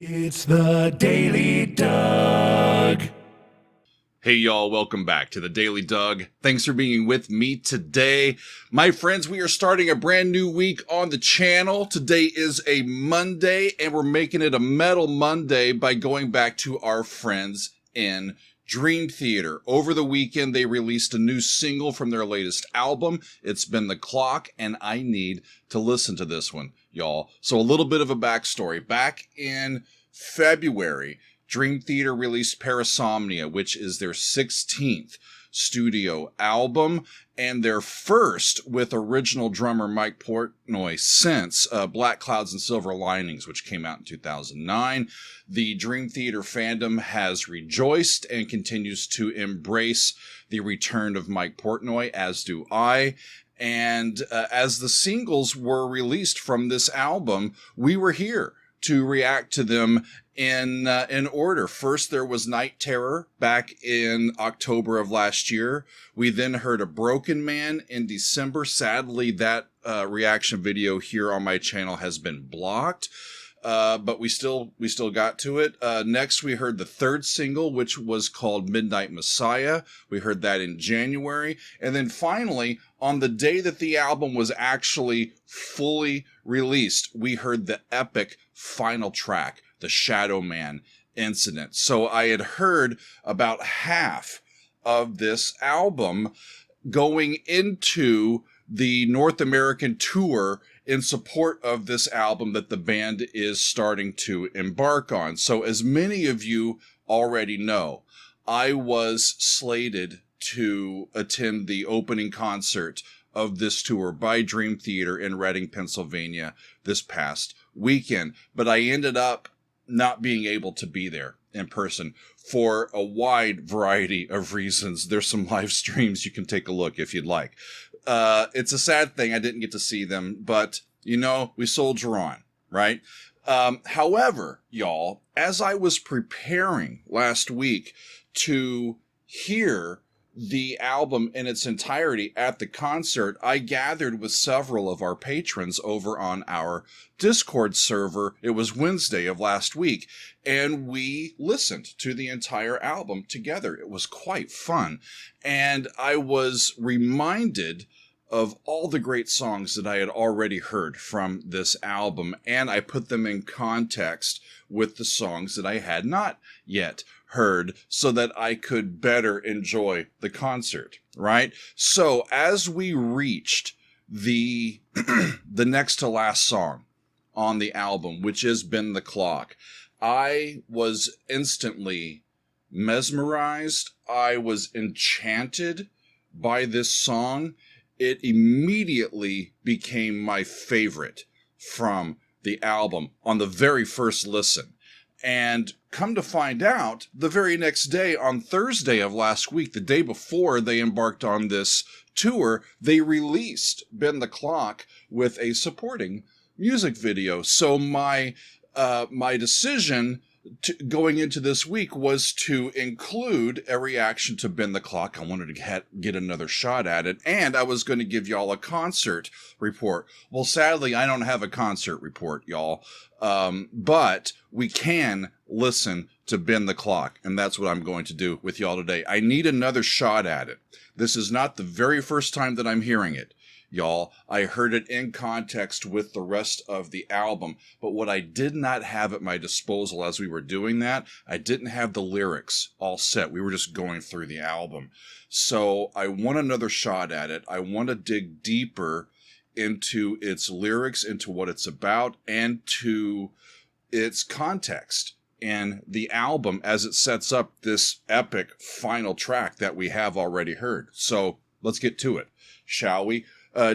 It's the Daily Doug. Hey y'all, welcome back to the Daily Doug. Thanks for being with me today. My friends, we are starting a brand new week on the channel. Today is a Monday, and we're making it a Metal Monday by going back to our friends in Dream Theater. Over the weekend, they released a new single from their latest album. It's Been the Clock, and I need to listen to this one, y'all. So a little bit of a backstory. Back in February, Dream Theater released Parasomnia, which is their 16th studio album, and their first with original drummer Mike Portnoy since Black Clouds and Silver Linings, which came out in 2009. The Dream Theater fandom has rejoiced and continues to embrace the return of Mike Portnoy, as do I. And as the singles were released from this album, we were here to react to them in order. First, there was Night Terror back in October of last year. We then heard A Broken Man in December. Sadly, that reaction video here on my channel has been blocked. But we still got to it. Next, we heard the third single, which was called Midnight Messiah. We heard that in January. And then finally, on the day that the album was actually fully released, we heard the epic final track, The Shadow Man Incident. So I had heard about half of this album going into the North American tour in support of this album that the band is starting to embark on. So as many of you already know, I was slated to attend the opening concert of this tour by Dream Theater in Reading, Pennsylvania this past weekend, but I ended up not being able to be there in person for a wide variety of reasons. There's some live streams you can take a look if you'd like. It's a sad thing I didn't get to see them, but you know, we soldier on, right? However, y'all, as I was preparing last week to hear the album in its entirety at the concert, I gathered with several of our patrons over on our Discord server. It was Wednesday of last week, and we listened to the entire album together. It was quite fun, and I was reminded of all the great songs that I had already heard from this album, and I put them in context with the songs that I had not yet heard so that I could better enjoy the concert, right? So as we reached the the next to last song on the album, which has Been the Clock, I was instantly mesmerized. I was enchanted by this song. It immediately became my favorite from the album on the very first listen. And come to find out, the very next day, on Thursday of last week, the day before they embarked on this tour, they released Bend the Clock with a supporting music video. So my decision going into this week was to include a reaction to Bend the Clock. I wanted to get another shot at it, and I was going to give y'all a concert report. Well, sadly, I don't have a concert report, y'all, but we can listen to Bend the Clock, and that's what I'm going to do with y'all today. I need another shot at it. This is not the very first time that I'm hearing it, y'all. I heard it in context with the rest of the album, but what I did not have at my disposal as we were doing that, I didn't have the lyrics all set. We were just going through the album. So I want another shot at it. I want to dig deeper into its lyrics, into what it's about, and to its context and the album as it sets up this epic final track that we have already heard. So let's get to it, shall we?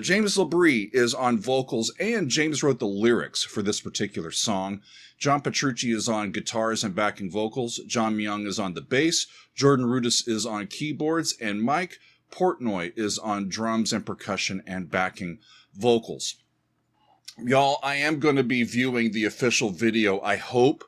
James Labrie is on vocals, and James wrote the lyrics for this particular song. John Petrucci is on guitars and backing vocals. John Myung is on the bass. Jordan Rudess is on keyboards, and Mike Portnoy is on drums and percussion and backing vocals. Y'all, I am going to be viewing the official video, I hope,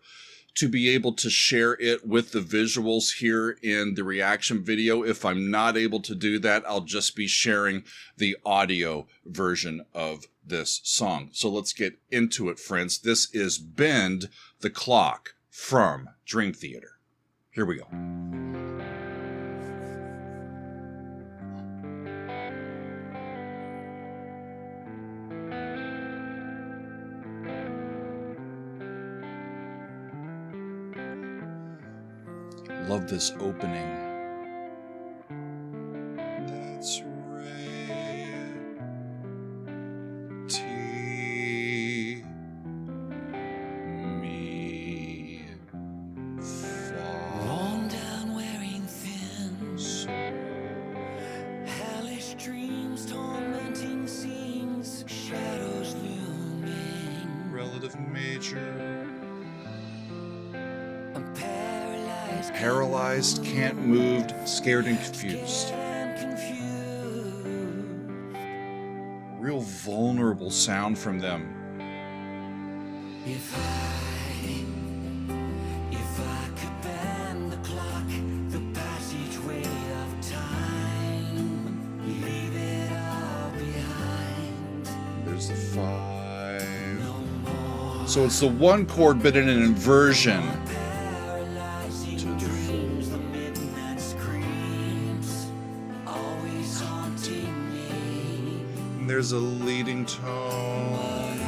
to be able to share it with the visuals here in the reaction video. If I'm not able to do that, I'll just be sharing the audio version of this song. So let's get into it, friends. This is Bend the Clock from Dream Theater. Here we go. Love this opening. That's Ray. T. Me. Fa. Worn down, wearing thin. So. Hellish dreams, tormenting scenes. Shadows looming. Relative major. I'm paralyzed. Paralyzed, can't move, scared and confused. Real vulnerable sound from them. If I could bend the clock, the passageway of time, leave it all behind. There's the 5. No more. So it's the 1 chord but in an inversion. Paralyzing dreams, the midnight screams, always haunting me. And there's a leading tone.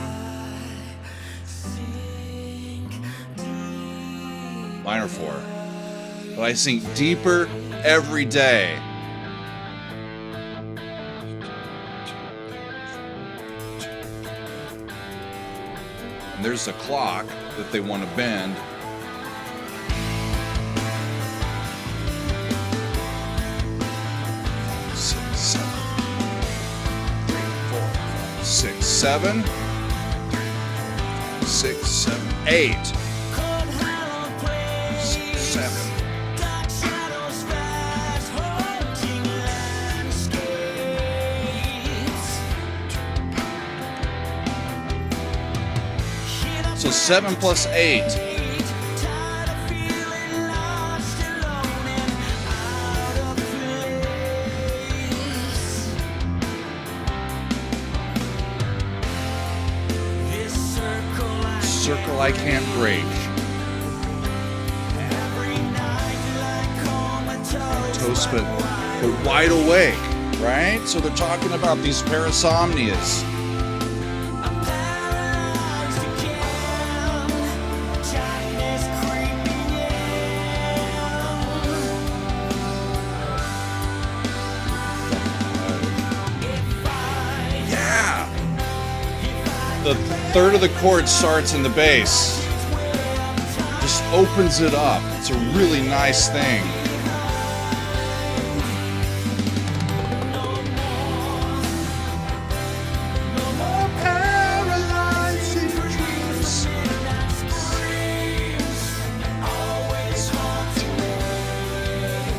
Minor 4. But I sink deeper every day. And there's the clock that they want to bend. Six, 7. 3, 4, 5, 6, 7. 6, 7, 8. 6, 7. Dark shadows fast, haunting landscapes. So 7 plus 8. Tired of feeling lost, alone and out of place. This circle Circle I can't break. every night like comatose. Toast, but wide awake, right? So they're talking about these parasomnias. I'm paralyzed again. Darkness creeping in. Yeah! The third of the chord starts in the bass. Just opens it up. It's a really nice thing.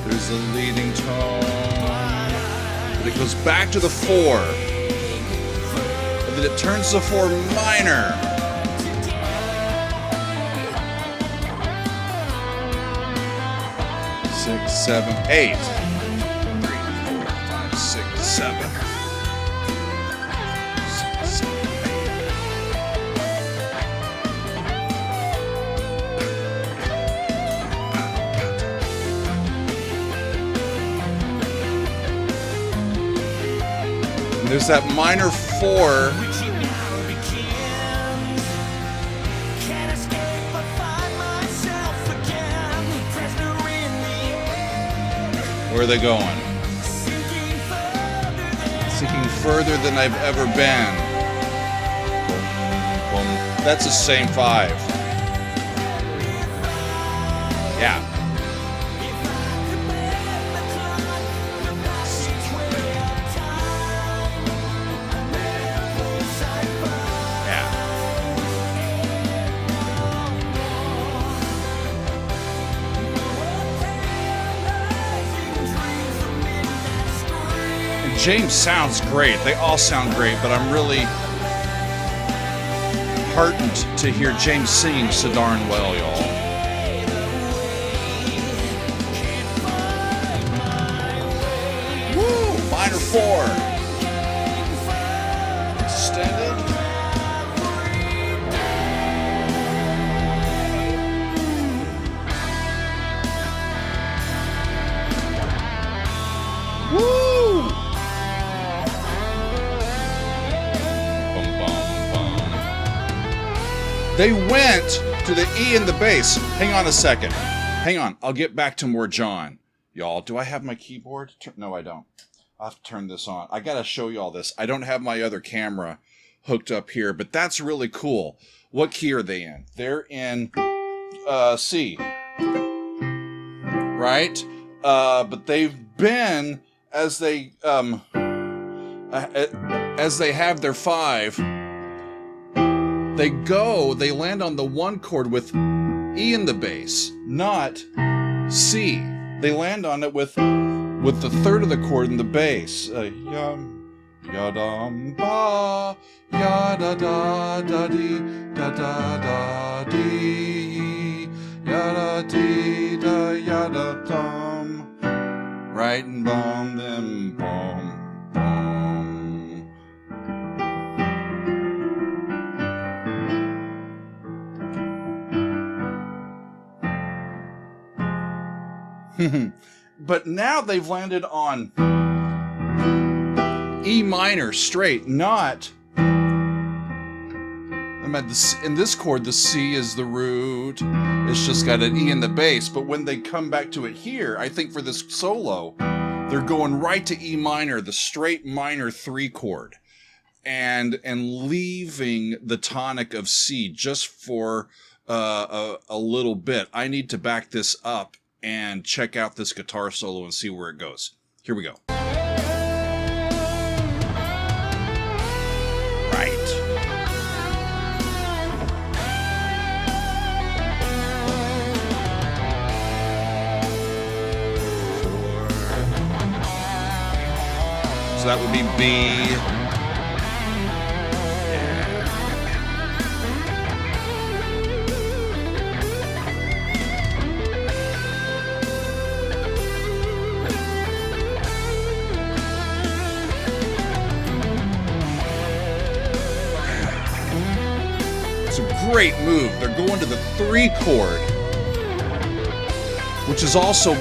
There's the leading tone. But it goes back to the 4. And then it turns to 4 minor. 6, 7, 8. 3, 4, 5, 6, 7. 6, 7, 8. And there's that minor 4. Can't escape but find myself again. Prisoner in the air. Where are they going? Sinking further than I've ever been. Boom, boom. That's the same 5. Yeah. Yeah. And James sounds great. They all sound great, but I'm really heartened to hear James singing so darn well, y'all. Woo! Minor 4. Extended. Woo! Bum, bum, bum. They went to the E in the bass. Hang on a second. Hang on. I'll get back to more John. Y'all, do I have my keyboard? No, I don't. I'll have to turn this on. I gotta show y'all this. I don't have my other camera hooked up here, but that's really cool. What key are they in? They're in C. Right? But they've been, as they have their 5, they land on the 1 chord with E in the bass, not C. They land on it with the 3rd of the chord in the bass. Yadam ba yada da da dee da da da dee yada dee da yada dum. Right and bum them bum bum. But now they've landed on E minor straight, not. In this chord, the C is the root. It's just got an E in the bass. But when they come back to it here, I think for this solo, they're going right to E minor, the straight minor 3 chord, and leaving the tonic of C just for a little bit. I need to back this up and check out this guitar solo and see where it goes. Here we go. Right. So that would be B. Great move. They're going to the 3 chord, which is also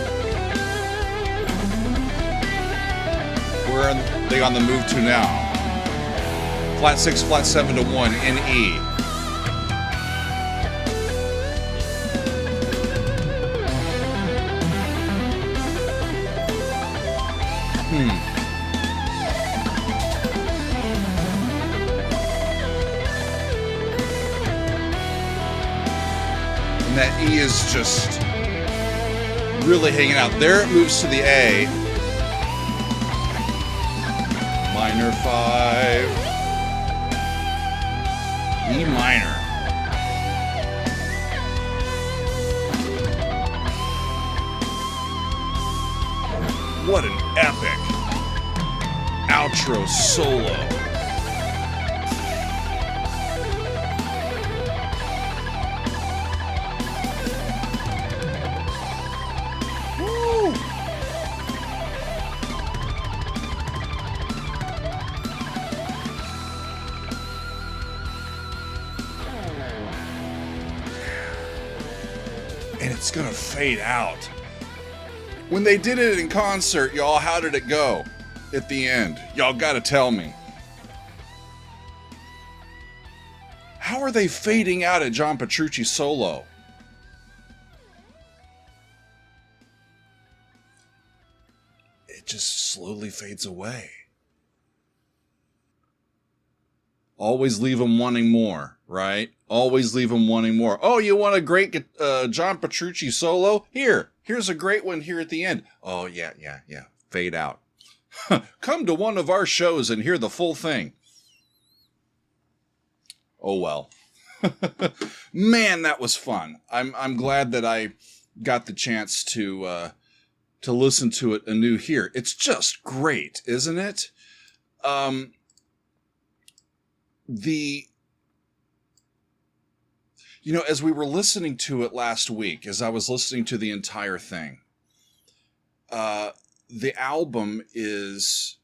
where are they on the move to now? Flat 6, flat 7 to 1 in E. And that E is just really hanging out. There it moves to the A. Minor 5. E minor. What an epic outro solo. And it's gonna fade out. When they did it in concert, y'all, how did it go at the end? Y'all gotta tell me. How are they fading out at John Petrucci's solo? It just slowly fades away. Always leave them wanting more, right? Always leave them wanting more. Oh, you want a great John Petrucci solo? Here's a great one here at the end. Oh, yeah. Fade out. Come to one of our shows and hear the full thing. Oh, well. Man, that was fun. I'm glad that I got the chance to listen to it anew here. It's just great, isn't it? As we were listening to it last week, as I was listening to the entire thing, the album is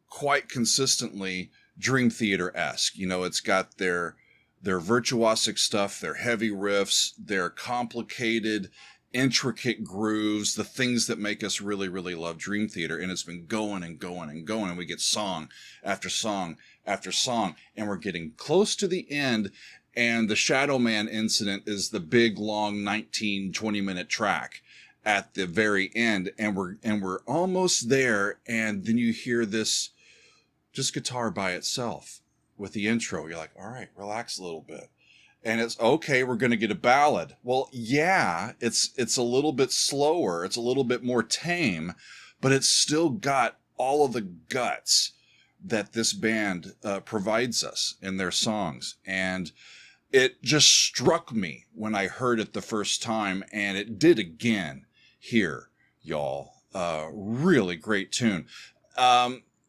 quite consistently Dream Theater-esque. You know, it's got their virtuosic stuff, their heavy riffs, their complicated, intricate grooves, the things that make us really, really love Dream Theater. And it's been going and going and going. And we get song after song after song. And we're getting close to the end. And the Shadow Man incident is the big, long 20-minute track at the very end. And we're almost there. And then you hear this just guitar by itself with the intro. You're like, all right, relax a little bit. And it's okay, we're going to get a ballad. Well, yeah, it's a little bit slower. It's a little bit more tame, but it's still got all of the guts that this band provides us in their songs. And it just struck me when I heard it the first time, and it did again here, y'all. Really great tune.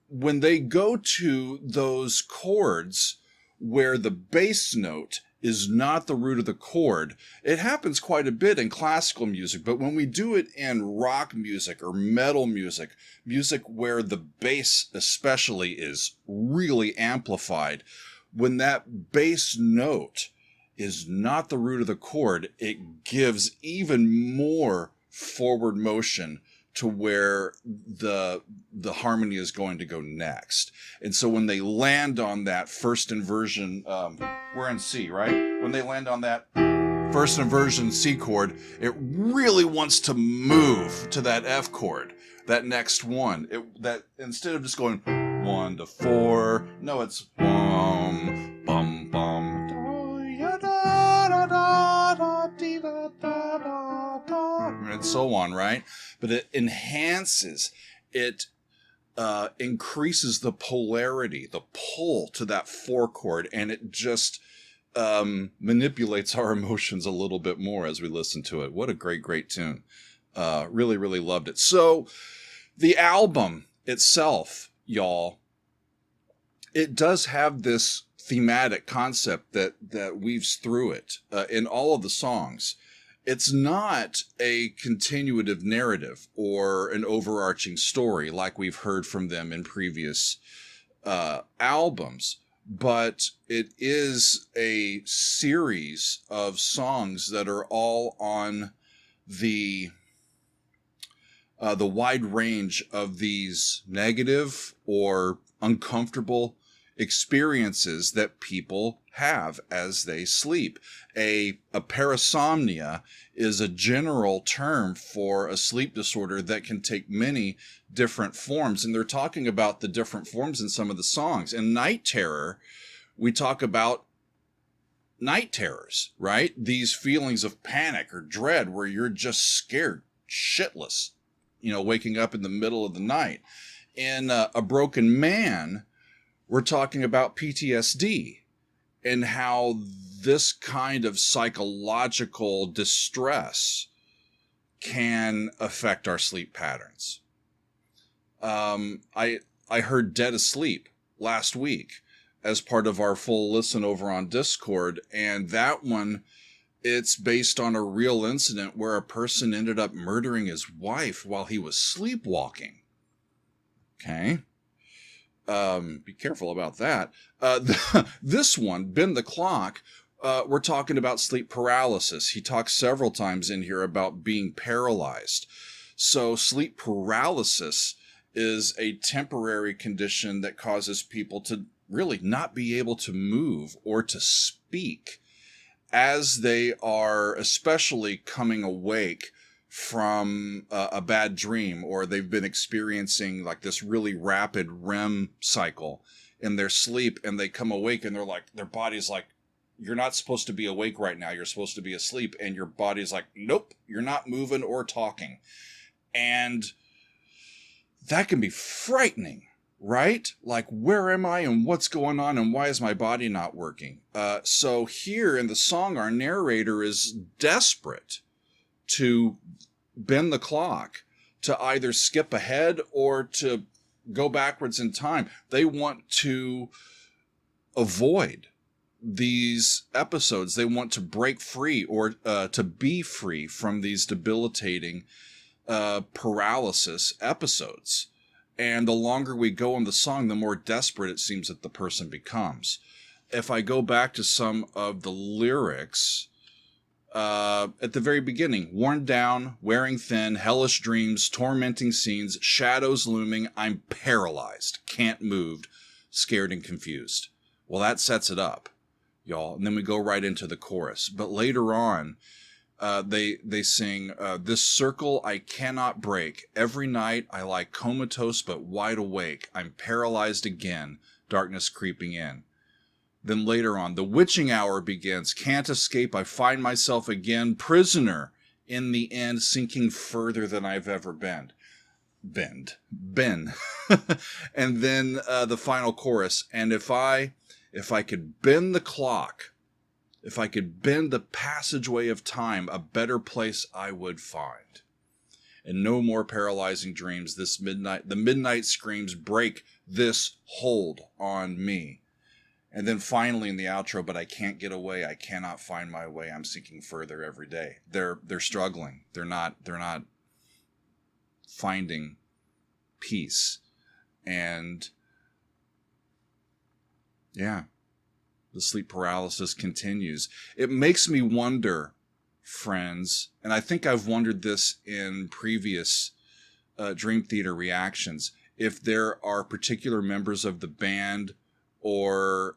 When they go to those chords where the bass note is not the root of the chord, it happens quite a bit in classical music, but when we do it in rock music or metal music, music where the bass especially is really amplified, when that bass note is not the root of the chord, it gives even more forward motion to where the harmony is going to go next. And so when they land on that first inversion, we're in C, right? When they land on that first inversion C chord, it really wants to move to that F chord, that next one. That instead of just going 1 to 4, no, it's bum, bum, bum, da, da, da, da, dee, da, da, da, da, and so on, right? But it enhances, it increases the polarity, the pull to that 4 chord, and it just manipulates our emotions a little bit more as we listen to it. What a great, great tune. Really, really loved it. So the album itself, y'all, it does have this thematic concept that weaves through it in all of the songs. It's not a continuative narrative or an overarching story like we've heard from them in previous albums, but it is a series of songs that are all on the wide range of these negative or uncomfortable experiences that people have as they sleep. A parasomnia is a general term for a sleep disorder that can take many different forms. And they're talking about the different forms in some of the songs. In Night Terror, we talk about night terrors, right? These feelings of panic or dread where you're just scared shitless, waking up in the middle of the night. In A Broken Man, we're talking about PTSD and how this kind of psychological distress can affect our sleep patterns. I heard Dead Asleep last week as part of our full listen over on Discord, and that one, it's based on a real incident where a person ended up murdering his wife while he was sleepwalking. Okay. Be careful about that. This one, Bend the Clock, we're talking about sleep paralysis. He talks several times in here about being paralyzed. So sleep paralysis is a temporary condition that causes people to really not be able to move or to speak as they are especially coming awake from a bad dream, or they've been experiencing like this really rapid REM cycle in their sleep, and they come awake and they're like, their body's like, you're not supposed to be awake right now. You're supposed to be asleep. And your body's like, nope, you're not moving or talking. And that can be frightening, right? Like, where am I and what's going on and why is my body not working? So here in the song, our narrator is desperate to bend the clock, to either skip ahead or to go backwards in time. They want to avoid these episodes. They want to break free or to be free from these debilitating paralysis episodes. And the longer we go on the song, the more desperate it seems that the person becomes. If I go back to some of the lyrics, at the very beginning, worn down, wearing thin, hellish dreams, tormenting scenes, shadows looming, I'm paralyzed, can't move, scared and confused. Well, that sets it up, y'all. And then we go right into the chorus. But later on, they sing, this circle I cannot break. Every night I lie comatose but wide awake. I'm paralyzed again, darkness creeping in. Then later on, the witching hour begins. Can't escape. I find myself again, prisoner in the end, sinking further than I've ever been. And then the final chorus. And if I could bend the clock, if I could bend the passageway of time, a better place I would find. And no more paralyzing dreams. The midnight screams break this hold on me. And then finally in the outro, but I can't get away. I cannot find my way. I'm sinking further every day. They're struggling. They're not finding peace. And yeah, the sleep paralysis continues. It makes me wonder, friends, and I think I've wondered this in previous Dream Theater reactions, if there are particular members of the band or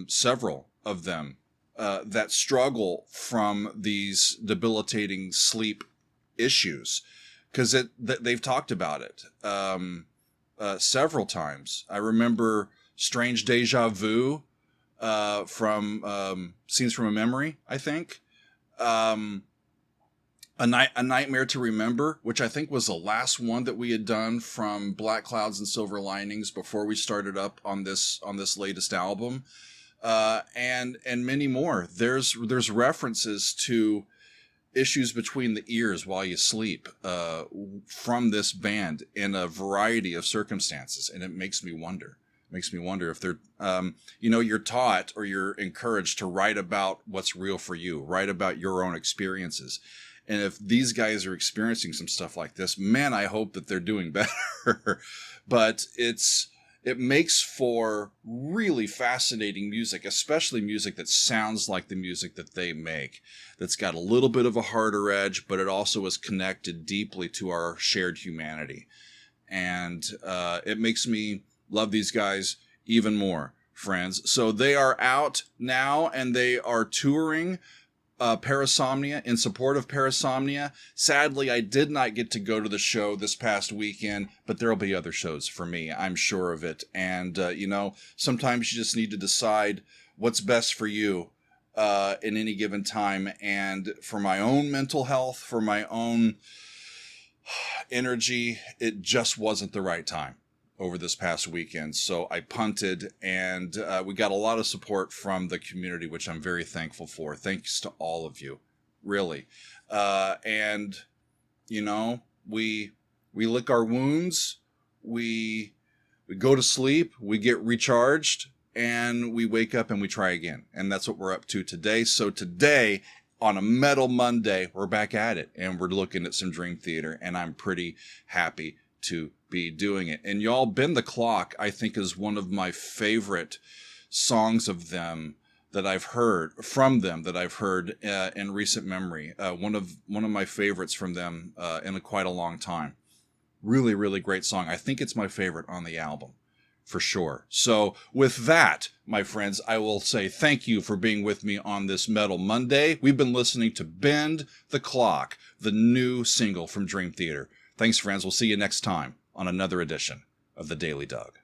several of them that struggle from these debilitating sleep issues, because they've talked about it several times. I remember Strange Deja Vu from Scenes from a Memory, I think. A Nightmare to Remember, which I think was the last one that we had done from Black Clouds and Silver Linings before we started up on this latest album, and many more. There's references to issues between the ears while you sleep from this band in a variety of circumstances, and it makes me wonder. If they're, you're taught or you're encouraged to write about what's real for you, write about your own experiences. And if these guys are experiencing some stuff like this, man, I hope that they're doing better. But it makes for really fascinating music, especially music that sounds like the music that they make, that's got a little bit of a harder edge, but it also is connected deeply to our shared humanity. And it makes me love these guys even more, friends. So they are out now and they are touring Parasomnia, in support of Parasomnia. Sadly, I did not get to go to the show this past weekend, but there'll be other shows for me, I'm sure of it. And, sometimes you just need to decide what's best for you in any given time. And for my own mental health, for my own energy, it just wasn't the right time over this past weekend. So I punted, and we got a lot of support from the community, which I'm very thankful for. Thanks to all of you, really. And we lick our wounds, we go to sleep, we get recharged, and we wake up and we try again. And that's what we're up to today. So today, on a Metal Monday, we're back at it, and we're looking at some Dream Theater, and I'm pretty happy to be doing it. And y'all, Bend the Clock, I think, is one of my favorite songs of them that I've heard in recent memory. One of my favorites from them in quite a long time. Really, really great song. I think it's my favorite on the album, for sure. So with that, my friends, I will say thank you for being with me on this Metal Monday. We've been listening to Bend the Clock, the new single from Dream Theater. Thanks, friends. We'll see you next time on another edition of The Daily Doug.